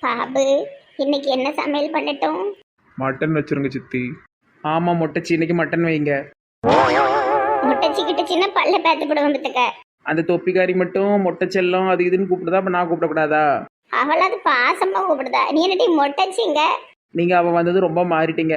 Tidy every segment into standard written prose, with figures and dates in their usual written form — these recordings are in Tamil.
பாபு, இன்னைக்கு என்ன சமையல் பண்ணட்டும்? மட்டன் வச்சிருங்க சித்தி. ஆமாம் மொட்டைச்சி, இன்னைக்கு மட்டன் வைங்க. முட்டைச்சி கிட்டச்சின்னா பல்ல பேத்து போடுவோம் பத்துக்க. அந்த தொப்பிக்காரி மட்டும் மொட்டை செல்லம் அது இதுன்னு கூப்பிடுதா, அப்போ நான் கூப்பிடக்கூடாதா? அவள் அது பாசமா கூப்பிடுதா, நீ என்னடி மொட்டைச்சிங்க? நீங்கள் அவள் வந்தது ரொம்ப மாறிட்டீங்க.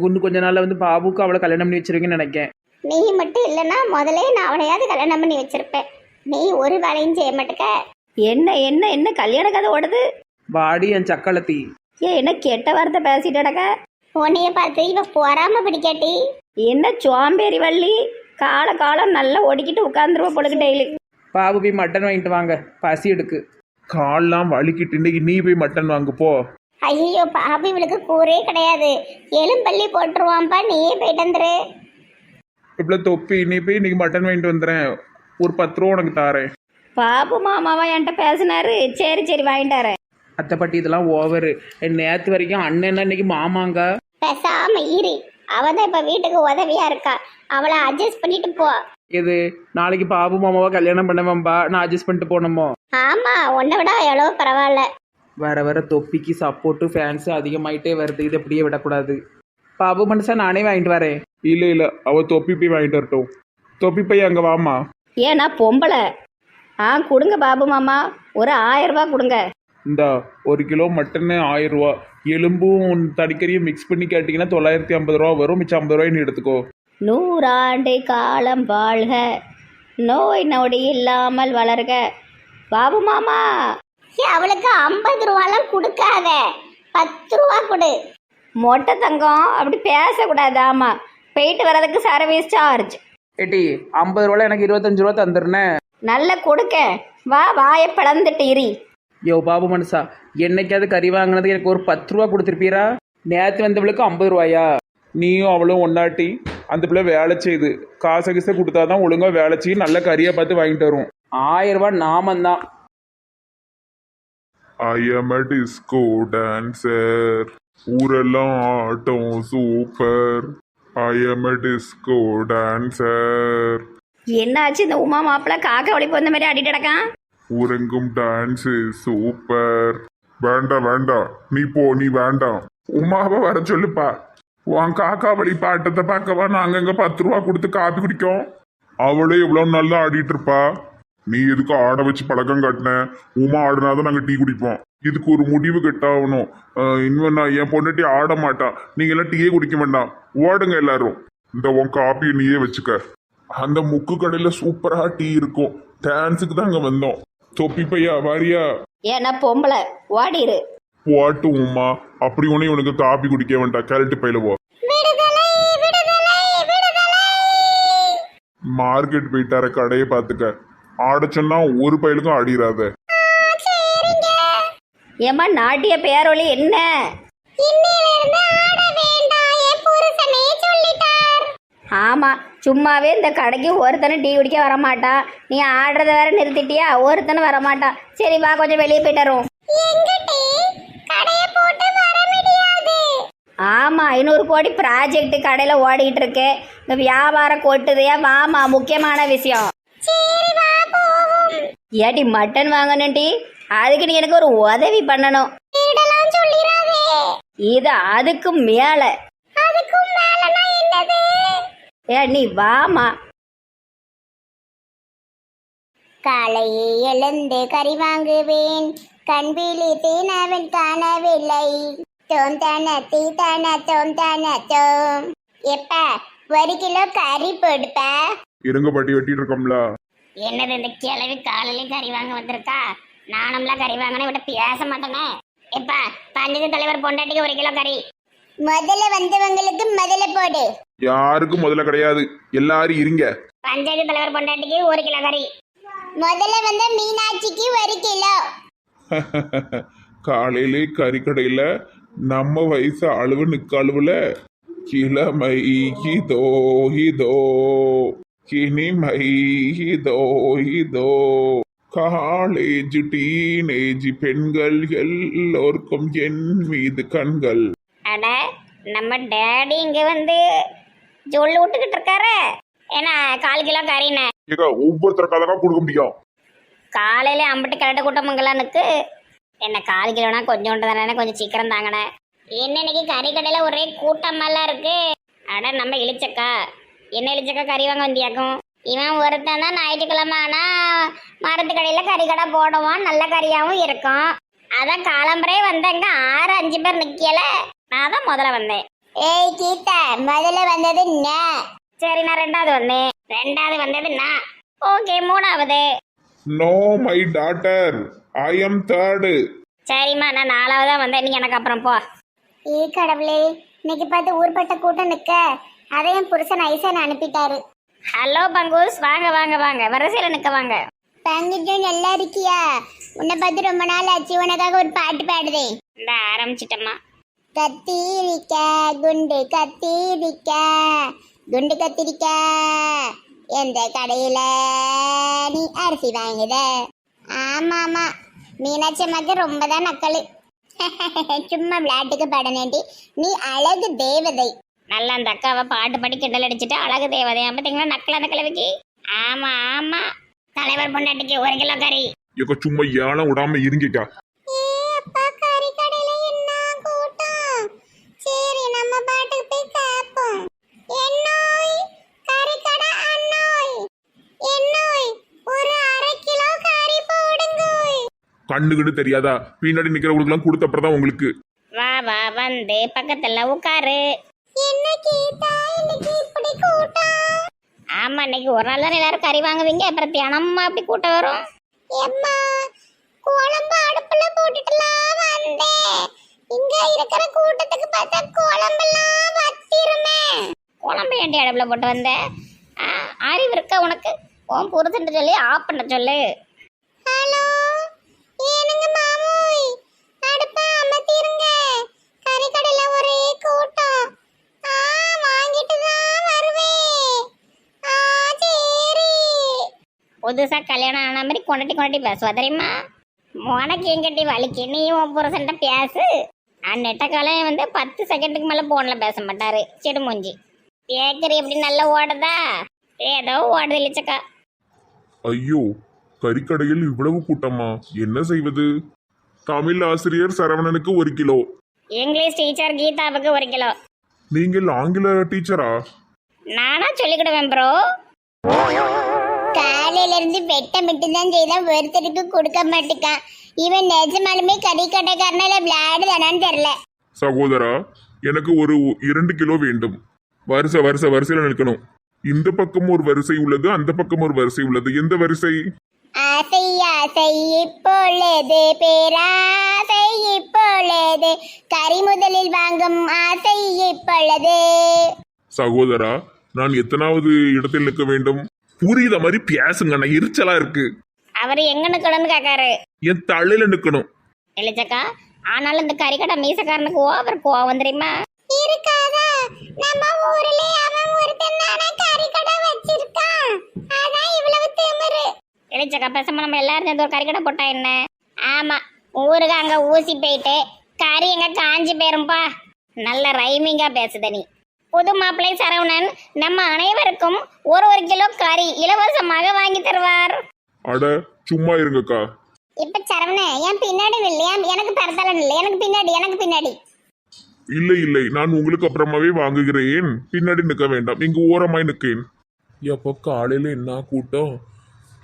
இன்னும் கொஞ்ச நாளில் வந்து பாபுக்கு அவளை கல்யாணம் பண்ணி வச்சிருவீங்கன்னு நினைக்கேன். நீ மட்டும் இல்லைன்னா முதலே நான் அவளையாவது கல்யாணம் பண்ணி வச்சிருப்பேன். நீ ஒரு வேலையும் செய்ய மாட்டேக்க. என்ன என்ன என்ன கல்யாண கதை ஓடுது? வாடி என் சக்களத்தி. என்ன கெட்ட வார்த்தை பேசிட்டடக்க? உன்னைய பார்த்து இவ பொறாம பிடிக்காட்டி. என்ன சோம்பேறி வள்ளி, காலம் நல்லா ஓடிக்கிட்டு உட்காந்துருவ பொழுது டெய்லி. பாபு போய் மட்டன் வாங்கிட்டு வாங்க, பசி எடுக்கு. கால்லாம் வலிக்கிட்டு இன்னைக்கு நீ போய் மட்டன் வாங்கு போ. ஐயோ பாபு, இவளுக்கு கூரே கிடையாது. எலும்பள்ளி போட்டுருவான்பா, நீயே போயிட்டு வந்துரு. இவ்வளோ தொப்பி, நீ போய் இன்னைக்கு மட்டன் வாங்கிட்டு வந்துடுறேன். ஒரு 10 ரூபா உனக்கு தாரேன். பாபு மாமாவா என்கிட்ட பேசினாரு. சரி வாங்கிட்டாரு. அத்தைப்பட்டி இதெல்லாம் ஓவரு. நேற்று வரைக்கும் அண்ணன் இன்னைக்கு மாமாங்க. பேசாம ஈரி. அவதான் இப்ப வீட்டுக்கு உதவியா இருக்கா, அவளை அட்ஜஸ்ட் பண்ணிட்டு போ. இது நாளைக்கு பாபு மாமாவா கல்யாணம் பண்ணவன்பா, நான் அட்ஜஸ்ட் பண்ணிட்டு போனோமோ? ஆமா, உன்னை விட எவ்வளவு பரவாயில்ல. வர தொப்பிக்கு சப்போர்ட்டு ஃபேன்ஸு அதிகமாயிட்டே வருது. இது அப்படியே விடக்கூடாது. பாபு மனுஷா நானே வாங்கிட்டு வரேன். இல்லை அவ தொப்பி போய் வாங்கிட்டு வரட்டும். தொப்பி போய் அங்கே வாமா. ஏன்னா பொம்பளை. கொடுங்க பாபு மாமா, ஒரு 1000 ரூபாய் கொடுங்க. இந்தா 1 கிலோ மட்டன்னு 1000 ரூபா. எலும்பும் தடிக்கறியும் மிக்ஸ் பண்ணி கேட்டிங்கன்னா 950 ரூபா வரும். மிச்சம் 50 ரூபாய் நீ எடுத்துக்கோ. 100 ஆண்டு காலம் வாழ்க, நோய் நொடி இல்லாமல் வளர்க. பாபு மாமா, அவளுக்கு 50 ரூபாலாம் கொடுக்காத, 10 ரூபா கொடு. மொட்டை தங்கம் அப்படி பேசக்கூடாது. ஆமாம், போயிட்டு வர்றதுக்கு சர்வீஸ் சார்ஜ். ஏட்டி 50 ரூபாயில் எனக்கு 25 ரூபா தந்துடுனேன். நல்ல கொடுக்க. வாயை பிளந்துட்டு இரி. யோ பாபு மனுஷா, என்னைக்காவது கறி வாங்கினது எனக்கு ஒரு 10 ரூபா கொடுத்துருப்பீரா? நேற்று வந்தவளுக்கு 50 ரூபாயா? நீயும் அவளும் ஒன்னாட்டி அந்த பிள்ளை வேலை செய்யுது. காசை கிசை கொடுத்தாதான் ஒழுங்காக வேலை செய்யும். நல்ல கறியை பார்த்து வாங்கிட்டு வரும். 1000 ரூபா நாமந்தான். I am a disco dancer. ஊரெல்லாம் ஆட்டம் super. I am a disco dancer. என்னாச்சு இந்த உமா மாப்பிள்ள காக்க ஒழிப்பு வந்த மாதிரி ஆடிட்டு கிடக்கான்? ஊரெங்கும் டான்ஸ் சூப்பர். வேண்டாம் நீ போ, நீ வேண்டாம். உமாவை வர சொல்லுப்பா. உன் காக்கா வழி பாட்டத்தை பார்க்கவா நாங்க இங்க 10 ரூபா கொடுத்து காப்பி குடிக்கோம். அவளே இவ்வளவு நல்லா ஆடிட்டு இருப்பா. நீ எதுக்கு ஆட வச்சு பழக்கம் காட்டின? உமா ஆடினாதான் நாங்க டீ குடிப்போம். இதுக்கு ஒரு முடிவு கட்டாகணும். இன்னும் நான் என் பொண்டாட்டி ஆட மாட்டா. நீங்க எல்லாம் டீயே குடிக்க வேண்டாம், ஓடுங்க எல்லாரும். இந்த உன் காப்பியை நீயே வச்சுக்க. அந்த முக்கு கடையில சூப்பரா டீ இருக்கும். டான்ஸுக்கு தான் அங்க வந்தோம். தொப்பி பையா வாரியா? ஏன்னா பொம்பளை ஓடிரு. போட்டு உமா, அப்படி ஒன்னே உனக்கு காப்பி குடிக்க வேண்டாம். கேரட்டு பையில போ. மார்க்கெட் போயிட்டார, கடையை பார்த்துக்க. ஆட சொன்னா ஒரு பயிலுக்கும் ஆடிராத. ஏமா நாட்டிய பேரொழி என்ன? ஆமா, சும்மாவே இந்த கடைக்கு ஒருத்தனும் டீ குடிக்க வரமாட்டான். நீ ஆடுறத வேற நிறுத்திட்டியா? ஒருத்தனும் வரமாட்டான். சரி வா, கொஞ்சம் வெளியே போயிட்டு வரும். ஆமா, 500 கோடி ப்ராஜெக்ட் கடையில ஓடிக்கிட்டு இருக்கு. இந்த வியாபாரம் கொட்டுதையா? வாமா, முக்கியமான விஷயம். ஏடி மட்டன் வாங்கணும்டி, அதுக்கு நீ எனக்கு ஒரு உதவி பண்ணணும். இது அதுக்கும் மேல. நீ வாமா. காலையே எழுந்து கறி வாங்குவேன், கண் விழித்தேன் அவன் காணவில்லை. எப்ப 1 கிலோ கறி போடுப்ப? இருங்க பாட்டி, வெட்டிட்டு இருக்கோம்ல. என்னது இந்த கிழவி காலையில கறி வாங்க வந்திருக்கா? நானும்லாம் கறி வாங்கினே விட பேச மாட்டேனே. எப்ப பஞ்சாயத்து தலைவர் பொண்டாட்டிக்கு 1 கிலோ கறி. முதல்ல வந்தவங்களுக்கு முதல்ல போடு. யாருக்கும் முதல்ல கிடையாது, எல்லாரும் இருங்க. பஞ்சாயத்து தலைவர் பொண்டாட்டிக்கு 1 கிலோ கறி. முதல்ல வந்த மீனாட்சிக்கு 1 கிலோ. காலையிலே கறிக்கடையில நம்ம வயசு அழுவு நிக்காளுவுல கிளமை ஹிதோ ஹிதோ கினிமை ஹிதோ ஹிதோ. காலேஜ் டீனேஜ் பெண்கள் எல்லோருக்கும் என் மீது கண்கள். அட, நம்ம டேடி இங்க வந்து ஜொல்லு விட்டுக்கிட்டு இருக்காரு. ஏன்னா 1/4 கிலோ கறின்னு ஒவ்வொருத்தருக்காக கொடுக்க முடியும். காலையில அம்பட்டு கரெக்டாக கூட்டமங்கலானுக்கு என்ன 1/4 கிலோனா கொஞ்சோண்டு தானே, கொஞ்சம் சீக்கிரம் தாங்கண்ணே. என்ன இன்னைக்கு கறி கடையில் ஒரே கூட்டமெல்லாம் இருக்கு. அட நம்ம இழிச்சக்கா, என்ன இழிச்சக்கா கறி வாங்க வந்தியாக்கும். இவன் ஒருத்தன் தான் ஞாயிற்றுக்கிழமை ஆனால் மரத்து கடையில் கறி கடை போடுவான், நல்ல கறியாகவும் இருக்கும். அதான் காலம்பரே வந்தேங்க, 6-5 பேர் நிற்கல. நான் தான் முதல்ல வந்தேன். ஏய் கீதா, முதல்ல வந்தது நான். சரி, நான் 2வது வந்தேன். 2வது வந்தது நான். ஓகே, 3வது. No my daughter, I am third. சரிம்மா, நான் 4வதா வந்தேன். நீ எனக்கு அப்புறம் போ. ஏ கடவுளே, இன்னைக்கு பார்த்து ஊர்பட்ட கூட்டம் நிற்க அதையும் புருஷன் ஐசன் அனுப்பிட்டாரு. ஹலோ பங்குஸ், வாங்க வாங்க வாங்க, வரிசையில் நிற்க வாங்க. பங்குஜு நல்லா இருக்கியா? உன்னை பார்த்து ரொம்ப நாள் ஆச்சு, உனக்காக ஒரு பாட்டு பாடுதேன். இந்த ஆரம்பிச்சிட்டம்மா. கத்திரிக்க குண்டு கத்திரிக்க குண்டு கத்திரிக்க எந்த கடையில நீ அரிசி வாங்குத? ஆமா ஆமா, மீனாட்சி அம்மாக்கு ரொம்ப தான் நக்கலு. சும்மா விளையாட்டுக்கு பாடனேண்டி, நீ அழகு தேவதை. நல்லா அந்த அக்காவை பாட்டு பாடி கிண்டல் அடிச்சுட்டு அழகு தேவதை பார்த்தீங்களா, நக்கல அந்த கிழவிக்கு. ஆமா ஆமா, தலைவர் பொண்டாட்டிக்கு 1 கிலோ கறி. இக்க சும்மா ஏலம் விடாம இருங்கக்கா. கறி கடையில என்ன கூட்டம். சரி, நம்ம பாட்டுக்கு போய் கேட்போம். என்னோய் கறி கடை அண்ணோய், என்னோய் ஒரு 1/2 கிலோ கறி போடுங்கோய். கண்ணுகிட்டு தெரியாதா? பின்னாடி நிக்கிறவங்களுக்குலாம் கொடுத்த அப்புறம் தான் உங்களுக்கு. வா வா, வந்து பக்கத்துல உட்காரு. என்ன கீதா, இன்னைக்கு இப்படி கூட்டம்? ஆமா, இன்னைக்கு ஒரு நாள் தான் எல்லாரும் கறி வாங்குவீங்க, அப்புறம் தினமும் அப்படி கூட்டம் வரும். எம்மா, குழம்பு அடுப்புல போட்டுட்டுலாம் வந்தேன். இங்க இருக்கிற கூட்டத்துக்கு பார்த்தா குழம்பெல்லாம் வத்திருமே. குழம்பு ஏண்டி அடுப்புல போட்டு வந்த? அறிவு இருக்கா உனக்கு? உன் புருஷன் சொல்லி ஆஃப் பண்ண சொல்லு. ஹலோ, ஏனுங்க மாமோய், அடுப்பை அமர்த்திருங்க. கறி கடையில ஒரே கூட்டம். வாங்கிட்டு தான் வருவேன். சரி. புதுசா கல்யாணம் ஆன மாதிரி கொண்டாட்டி பேசுவா தெரியுமா? உனக்கு எங்கிட்ட வலிக்கு, நீ உன் புருஷன்ட்ட பேசு. நெட்டக்காலையும் வந்து 10 செகண்டுக்கு மேலே ஃபோனில் பேச மாட்டாரு. செடு மூஞ்சி. பேக்கரி எப்படி நல்லா ஓடுதா? ஏதோ ஓடுது இல்லச்சக்கா. ஐயோ, கறிக்கடையில் இவ்வளவு கூட்டமா? என்ன செய்வது? தமிழ் ஆசிரியர் சரவணனுக்கு 1 கிலோ. இங்கிலீஷ் டீச்சர் கீதாவுக்கு 1 கிலோ. நீங்கள் ஆங்கில டீச்சரா? நானா சொல்லிக்கிடுவேன் ப்ரோ. காலையில இருந்து வெட்ட மட்டும் தான் செய்தான், ஒருத்தருக்கு கொடுக்க மாட்டேக்கான். இவன் நிஜமாலுமே கறி கடைக்காரனால விளையாடுதானான்னு தெரியல. சகோதரா, எனக்கு ஒரு 2 கிலோ வேண்டும். வரிசையில நிற்கணும். இந்த பக்கம் ஒரு வரிசை உள்ளது, அந்த பக்கம் ஒரு வரிசை உள்ளது. எந்த வரிசை? ஆசை ஆசை இப்பொழுது, பேராசை இப்பொழுது, கறி முதலில் வாங்கும் ஆசை இப்பொழுது. சகோதரா, நான் எத்தனாவது இடத்தில் நிற்க வேண்டும்? புரியுத மாதிரி பேசுங்க, நான் எரிச்சலா இருக்கு. அவரு எங்க நிக்கணும்னு கேட்காரு. என் தலையில நிக்கணும். இல்லச்சக்கா, ஆனாலும் இந்த கறிக்கடை மீசக்காரனுக்கு ஓவர் கோவம் தெரியுமா? இருக்காதா? நம்ம ஊர்ல அவன் ஒருத்தன் தான கறிக்கடை வச்சிருக்கான், அதான் இவ்வளவு திமிரு. இல்லச்சக்கா, பேசாம நம்ம எல்லாரும் சேர்ந்து ஒரு கறிக்கடை போட்டா என்ன? ஆமா, ஊருக்கு அங்க ஊசி போயிட்டு கறி எங்க காஞ்சி போயிரும்பா. நல்ல ரைமிங்கா பேசுத நீ. புது மாப்பிள்ளை சரவணன் நம்ம அனைவருக்கும் 1 கிலோ கறி இலவசமாக வாங்கி தருவார். அட சும்மா இருங்கக்கா. இப்ப சரவணன் என் பின்னாடி இல்லையா? எனக்கு பரதல இல்லை, எனக்கு பின்னாடி. இல்லை, நான் உங்களுக்கு அப்புறமாவே வாங்குகிறேன். பின்னாடி நிற்க வேண்டாம், இங்கு ஓரமாய் நிற்கேன். எப்போ காலையில என்ன கூட்டம்?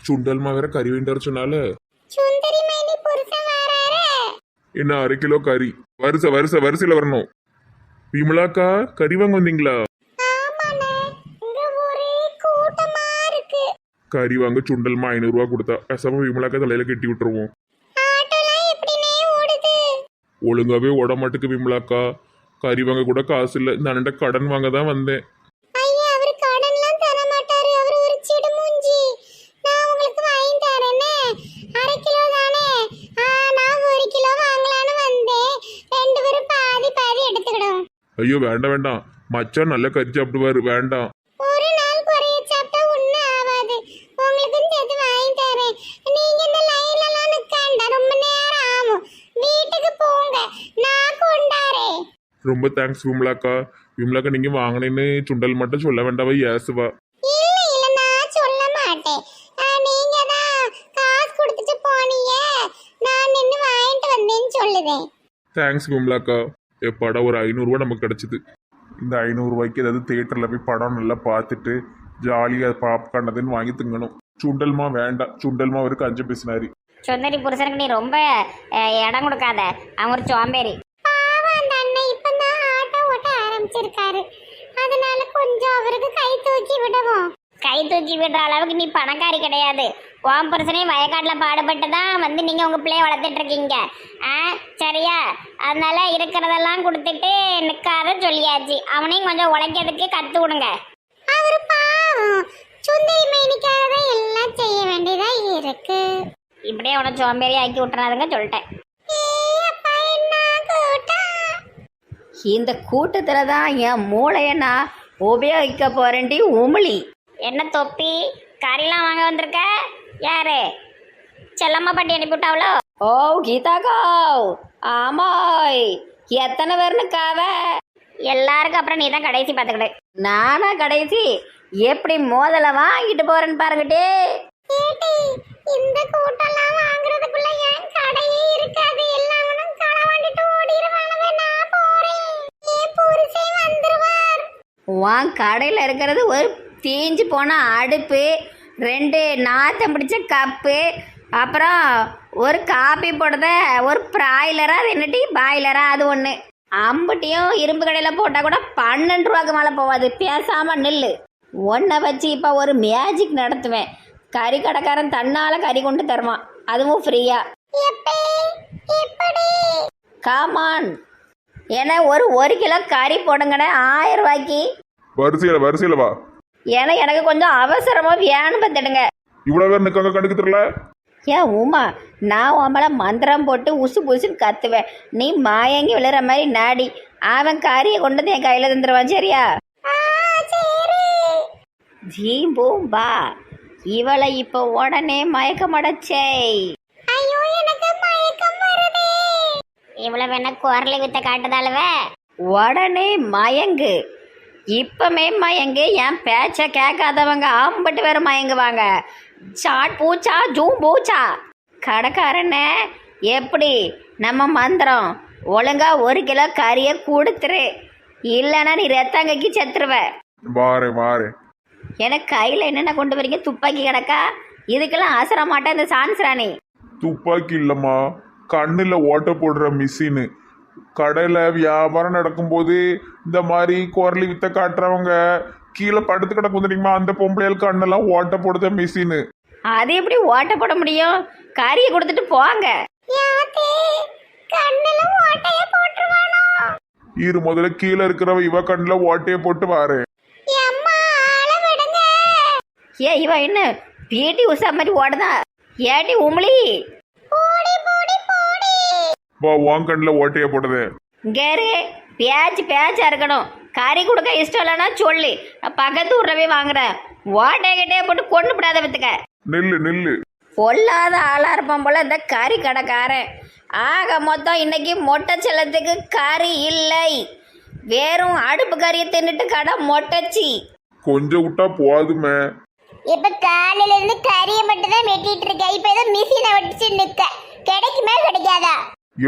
சுண்டல்மா வேற கறி வேண்டாரு சொன்னால. சுந்தரி மைனி புருஷன் வராரு. என்ன 1/2 கிலோ கறி? வரிசையில வரணும். விமலாக்கா, கறி வாங்க வந்தீங்களா? ஆமாண்ணே, இங்க ஒரே கூட்டமா இருக்கு. கறி வாங்க சுண்டல்மா 500 ரூபா கொடுத்தா பேசாம விமலாக்கா தலையில கட்டி விட்டுருவோம். ஆட்டோலாம் எப்படினே ஓடுது? ஒழுங்காவே ஓட மாட்டுக்கு விமலாக்கா. கறி வாங்க கூட காசு இல்லை, இந்த அண்ணன்ட்ட கடன் வாங்க தான் வந்தேன். ஐயா, அவர் கடன்லாம் தர மாட்டாரு, அவர் ஒரு சிடு மூஞ்சி. நான் உங்களுக்கு வாங்கி தரேனே. 1/2 கிலோ தானே? நான் 1 கிலோ வாங்கலான்னு வந்தேன். 2 பேரும் பாதி எடுத்துக்கிடும். ஐயோ வேண்டாம், மச்சான் நல்ல கறி சாப்பிடுவாரு, வேண்டாம். ஒரு நாள் குறைய சாப்பிட்டா ஒன்றும் ஆகாது. உங்களுக்கும் சேர்த்து வாங்கி தரேன். நீங்க இந்த லைன்லலாம் நிற்காண்டா, ரொம்ப நேரம் ஆகும். வீட்டுக்கு போங்க, நான் கொண்டாரேன். ரொம்ப தேங்க்ஸ் விமலாக்கா. விமலாக்கா, நீங்க வாங்கினேன்னு சுண்டல் மட்டும் சொல்ல வேண்டாவா, ஏசுவா. இல்ல, நான் சொல்ல மாட்டேன். நீங்க தான் காசு கொடுத்துட்டு போனீங்க, நான் நின்று வாங்கிட்டு வந்தேன். சொல்லுவேன். தேங்க்ஸ் விமலாக்கா. எப்பாடா ஒரு 500 நமக்கு கிடைச்சிது. இந்த 500 ஏதாவது தேட்டரில் போய் படம் நல்லா பார்த்துட்டு ஜாலியாக பாப்கார்னதுன்னு வாங்கி திங்கணும். சுண்டல்மா வேண்டாம், சுண்டல்மா அவருக்கு 5 பேசினாரு. சுந்தரி புருஷனுக்கு நீ ரொம்ப இடம் கொடுக்காத, அவன் ஒரு சோம்பேறி. பாவம் அந்த அண்ணன் இப்பதான் ஆட்டோ ஓட்ட ஆரம்பிச்சிருக்காரு, அதனால கொஞ்சம் அவருக்கு கை தூக்கி விடுவோம். கை தூக்கி விடுற அளவுக்கு நீ பணக்காரி கிடையாது. உன் புருஷனையும் வயக்காட்டில் பாடுபட்டு தான் வந்து நீங்க உங்க பிள்ளைய வளர்த்துட்டு இருக்கீங்க. சரியா? அதனால இருக்கிறதெல்லாம் கொடுத்துட்டு நிற்காத சொல்லியாச்சு. அவனையும் கொஞ்சம் உழைக்கிறதுக்கு கத்து விடுங்க. அவரு பாவம் சுந்தரி மைனிக்காக தான் எல்லாம் செய்ய வேண்டியதா இருக்கு. இப்படியே அவனை சோம்பேறி ஆக்கி விட்டுறாதுங்க சொல்லிட்டேன். இந்த கூட்டத்தில் தான் என் மூளையை நான் உபயோகிக்க போறேன்டி உமிழி. என்ன தொப்பி கறிலாம் வாங்க வந்திருக்க? யாரு? செல்லம்மா பாட்டி அனுப்பிவிட்டாவளோ? ஓ கீதாக்கா, ஆமாய். எத்தனை பேர்னு காவ? எல்லாருக்கும் அப்புறம் நீ தான் கடைசி பார்த்துக்கிடு. நானா கடைசி? எப்படி மோதலை வாங்கிட்டு போறேன்னு பாருங்கட்டே. இந்த கூட்டம்லாம் வாங்குறதுக்குள்ள என் கடையே இருக்காது. எல்லாரும் களவாண்டிட்டு ஓடிடுவானவே. நான் போறேன். என் புருஷன் வந்துருவார். உன் கடையில் இருக்கிறது ஒரு தீஞ்சு போன அடுப்பு, 2 நாத்தம் பிடிச்ச கப்பு, அப்புறம் ஒரு காப்பி போடுறத ஒரு பிராய்லரா, அது என்னட்டி பாய்லரா, அது ஒன்று. அம்புட்டியும் இரும்பு கடையில் போட்டால் கூட 12 ரூபாய்க்கு மேலே போகாது. பேசாமல் நில்லு. ஒன்றை வச்சு இப்போ ஒரு மேஜிக் நடத்துவேன். கறி கடைக்காரன் தன்னால் கறி கொண்டு தருவான், அதுவும் ஃப்ரீயா. காமான், ஏன்னா ஒரு கிலோ கறி போடுங்கண்ணே 1000 ரூபாய்க்கு. வரிசையில் வா. ஏன்னா எனக்கு கொஞ்சம் அவசரமாக வேணும் பார்த்துடுங்க. இவ்வளோ பேர் நிற்காங்க, கணக்கு தெரியல. ஏன் உமா, நான் உன் மேலே மந்திரம் போட்டு உசு புசுன்னு கத்துவேன். நீ மாயங்கி விழுற மாதிரி நாடி அவன் காரியை கொண்டு வந்து என் கையில் தந்துடுவான். சரியா? ஜீம்பூம் பா. இவளை இப்போ உடனே மயக்கம் அடைச்சே. ஐயோ எனக்கு மயக்கம் வருதே. இவ்வளவு என்ன குரலை வித்த காட்டுதாலவே. உடனே மயங்கு. இப்பமே மயங்கு. என் பேச்ச கேட்காதவங்க ஆம்பட்டு வேற மயங்குவாங்க. Chat பூச்சா zoom பூச்சா. கடைக்காரனே, எப்படி நம்ம மந்திரம்? ஒழுங்கா 1 கிலோ கறியை கொடுத்துரு, இல்லைன்னா நீ ரத்தங்கைக்கு செத்துருவ. வாரேன். எனக்கு கையில் என்னென்ன கொண்டு வரீங்க? துப்பாக்கி கிடக்கா? இதுக்கெல்லாம் ஆசர மாட்டேன் இந்த சான்ஸ்ராணி. துப்பாக்கி இல்லைம்மா, கண்ணில் ஓட்ட போடுற மிஷினு. கடையில் வியாபாரம் நடக்கும்போது இந்த மாதிரி குரலி வித்த காட்டுறவங்க கீழே படுத்து கிடக்கும் தெரியுமா, அந்த பொம்பளையால் கண்ணெல்லாம் ஓட்ட போடுற மிஷினு. அது எப்படி ஓட்ட போட முடியும்? கறியை கொடுத்துட்டு போங்க. இரு, முதல்ல கீழே இருக்கிறவ இவ கண்ணில் ஓட்டையை போட்டு வாரு. ஏ இவ என்ன பிடி உஷா மாதிரி ஓடுதா? ஏடி உமிழி, வா, உன் கண்ணில் ஓட்டையை போடுது. கேரு பேச்சா இருக்கணும். கறி கொடுக்க இஷ்டம் இல்லைன்னா சொல்லி நான் பக்கத்து ஊர்ல போய் வாங்குறேன். ஓட்டையே போட்டு கொண்டு விடாத பத்துக்க. நில்லு. பொல்லாத ஆளா இருப்பான் போல இந்த கறி கடைக்காரன். ஆக மொத்தம் இன்னைக்கு மொட்டை செல்லத்துக்கு கறி இல்லை, வெறும் அடுப்பு கறியை தின்னுட்டு கடை மொட்டைச்சி. கொஞ்சம் விட்டா போதுமே. இப்ப காலையில இருந்து கறியை மட்டும் தான் வெட்டிட்டு இருக்க. இப்ப ஏதோ மிஷினை வெட்டிச்சு நிக்க. கிடைக்குமா கிடைக்காதா?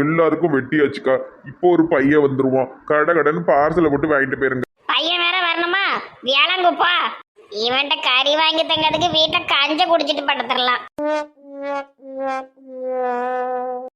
எல்லாருக்கும் வெட்டியாச்சுக்கா. இப்போ ஒரு பையன் வந்துருவான், கடைன்னு பார்சலை போட்டு வாங்கிட்டு போயிருங்க. பையன் வேற வரணுமா? வியாழங்குப்பா. இவன்ட்ட கறி வாங்கி தங்கிறதுக்கு வீட்டை கஞ்ச குடிச்சிட்டு படுத்துடலாம்.